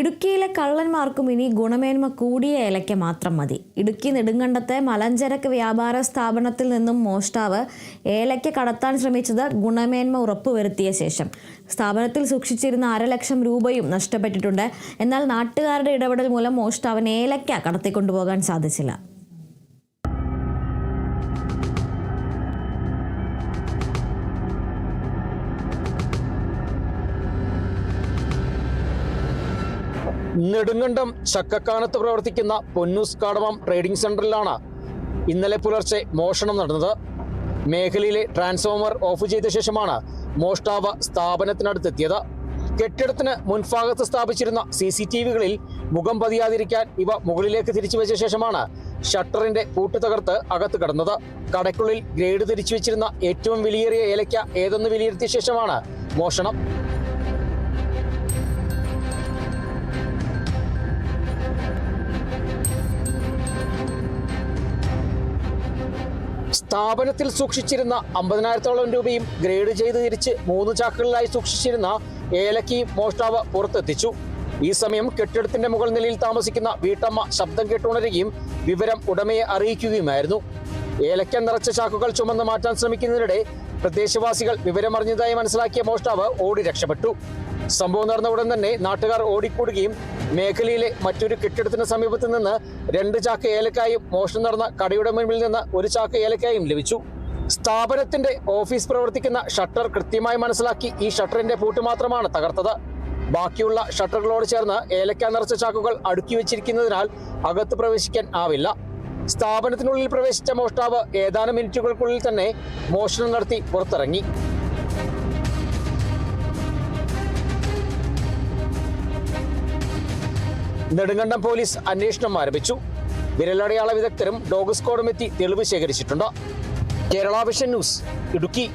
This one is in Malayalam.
ഇടുക്കിയിലെ കള്ളന്മാർക്കും ഇനി ഗുണമേന്മ കൂടിയ ഏലയ്ക്ക മാത്രം മതി. ഇടുക്കി നെടുങ്കണ്ടത്തെ മലഞ്ചരക്ക് വ്യാപാര സ്ഥാപനത്തിൽ നിന്നും മോഷ്ടാവ് ഏലയ്ക്ക കടത്താൻ ശ്രമിച്ചത് ഗുണമേന്മ ഉറപ്പുവരുത്തിയ ശേഷം. സ്ഥാപനത്തിൽ സൂക്ഷിച്ചിരുന്ന 1.5 ലക്ഷം രൂപയും നഷ്ടപ്പെട്ടിട്ടുണ്ട്. എന്നാൽ നാട്ടുകാരുടെ ഇടപെടൽ മൂലം മോഷ്ടാവിന് ഏലയ്ക്ക കടത്തിക്കൊണ്ടുപോകാൻ സാധിച്ചില്ല. നെടുങ്കണ്ടം ചക്കക്കാനത്ത് പ്രവർത്തിക്കുന്ന പൊന്നൂസ് കാടമം ട്രേഡിംഗ് സെന്ററിലാണ് ഇന്നലെ പുലർച്ചെ മോഷണം നടന്നത്. മേഖലയിലെ ട്രാൻസ്ഫോമർ ഓഫ് ചെയ്ത ശേഷമാണ് മോഷ്ടാവ് സ്ഥാപനത്തിനടുത്തെത്തിയത്. കെട്ടിടത്തിന് മുൻഭാഗത്ത് സ്ഥാപിച്ചിരുന്ന CCTVകളിൽ മുഖം പതിയാതിരിക്കാൻ ഇവ മുകളിലേക്ക് തിരിച്ചു വെച്ച ശേഷമാണ് ഷട്ടറിന്റെ പൂട്ട് തകർത്ത് അകത്ത് കടന്നത്. കടയ്ക്കുള്ളിൽ ഗ്രേഡ് തിരിച്ചു വെച്ചിരുന്ന ഏറ്റവും വിലയേറിയ ഏലയ്ക്ക ഏതെന്ന് വിലയിരുത്തിയ ശേഷമാണ് മോഷണം. സ്ഥാപനത്തിൽ സൂക്ഷിച്ചിരുന്ന 50,000-ഓളം രൂപയും ഗ്രേഡ് ചെയ്ത് തിരിച്ച് 3 ചാക്കുകളിലായി സൂക്ഷിച്ചിരുന്ന ഏലക്കയും മോഷ്ടാവ് പുറത്തെത്തിച്ചു. ഈ സമയം കെട്ടിടത്തിന്റെ മുകൾ നിലയിൽ താമസിക്കുന്ന വീട്ടമ്മ ശബ്ദം കേട്ടുണരുകയും വിവരം ഉടമയെ അറിയിക്കുകയുമായിരുന്നു. ഏലക്ക നിറച്ച ചാക്കുകൾ ചുമന്ന് മാറ്റാൻ ശ്രമിക്കുന്നതിനിടെ പ്രദേശവാസികൾ വിവരമറിഞ്ഞതായി മനസ്സിലാക്കിയ മോഷ്ടാവ് ഓടി രക്ഷപ്പെട്ടു. സംഭവം നടന്ന ഉടൻ തന്നെ നാട്ടുകാർ ഓടിക്കൂടുകയും മേഖലയിലെ മറ്റൊരു കെട്ടിടത്തിന് സമീപത്ത് നിന്ന് 2 ചാക്ക് ഏലക്കായും മോഷണം നടന്ന കടയുടെ മുൻപിൽ നിന്ന് 1 ചാക്ക് ഏലക്കായും ലഭിച്ചു. സ്ഥാപനത്തിന്റെ ഓഫീസ് പ്രവർത്തിക്കുന്ന ഷട്ടർ കൃത്യമായി മനസ്സിലാക്കി ഈ ഷട്ടറിന്റെ പൂട്ട് മാത്രമാണ് തകർത്തത്. ബാക്കിയുള്ള ഷട്ടറുകളോട് ചേർന്ന് ഏലക്ക നിറച്ച ചാക്കുകൾ അടുക്കി വെച്ചിരിക്കുന്നതിനാൽ അകത്ത് പ്രവേശിക്കാൻ ആവില്ല. സ്ഥാപനത്തിനുള്ളിൽ പ്രവേശിച്ച മോഷ്ടാവ് ഏതാനും മിനിറ്റുകൾക്കുള്ളിൽ തന്നെ മോഷണം നടത്തി പുറത്തിറങ്ങി. നെടുങ്കണ്ടം പോലീസ് അന്വേഷണം ആരംഭിച്ചു. വിരലടയാള വിദഗ്ധരും ഡോഗ് സ്ക്വാഡും എത്തി തെളിവ് ശേഖരിച്ചിട്ടുണ്ട്. Kerala vision news, Idukki.